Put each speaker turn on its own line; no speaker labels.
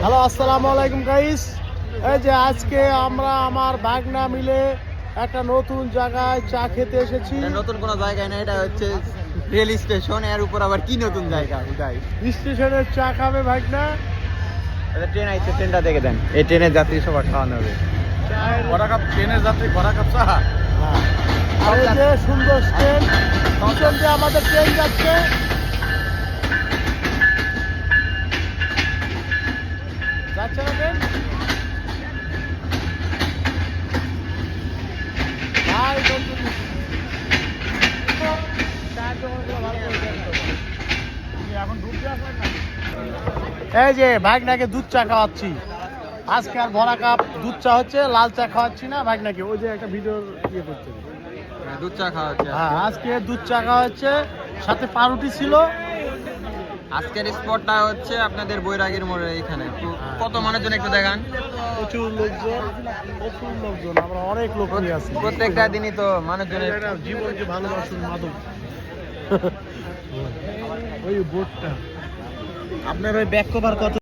Hello, আসসালামু আলাইকুম guys. এই যে আজকে আমরা আমার ভাগনা মিলে একটা নতুন জায়গায় চা খেতে এসেছি।
নতুন কোনো জায়গায় না, এটা হচ্ছে রেল স্টেশন। এর উপর আবার কি নতুন জায়গা?
স্টেশনের চা খাবে ভাগনা।
ট্রেন আইছে, ট্রেনটা দেখে দেন। এই ট্রেনের যাত্রী সবার খাওয়ানো হবে।
বড় কাপ ট্রেনের যাত্রী, বড় কাপ চা। আর এই যে সুন্দর ট্রেন, পিছন দিয়ে আমাদের ট্রেন যাচ্ছে। যাচ্ছে না ট্রেন? ভাই নতুন এই যে ভাগনাকে দুধ চা খাওয়াচ্ছি আজকে। আর ভরা কাপ দুধ চা হচ্ছে, লাল চা খাওয়াচ্ছি না ভাগনাকে। ওই যে একটা ভিডিও ইয়ে করতে,
দুধ চা খাওয়া হচ্ছে।
হ্যাঁ আজকে দুধ চা খাওয়া হচ্ছে, সাথে পাউরুটি ছিল।
আজকের স্পটটা হচ্ছে আপনাদের বৈরাগীর মোড়ে এখানে। কত মানুষজন একটু দেখান।
প্রচুর লোকজন, প্রচুর লোকজন। আমরা অনেক লোক নিয়ে আসি।
প্রত্যেকটা দিনই তো মানুষজনের
জীবনকে ভালোবাসুন মাদক। ওই বোটটা আপনার ওই ব্যাক কভার কত?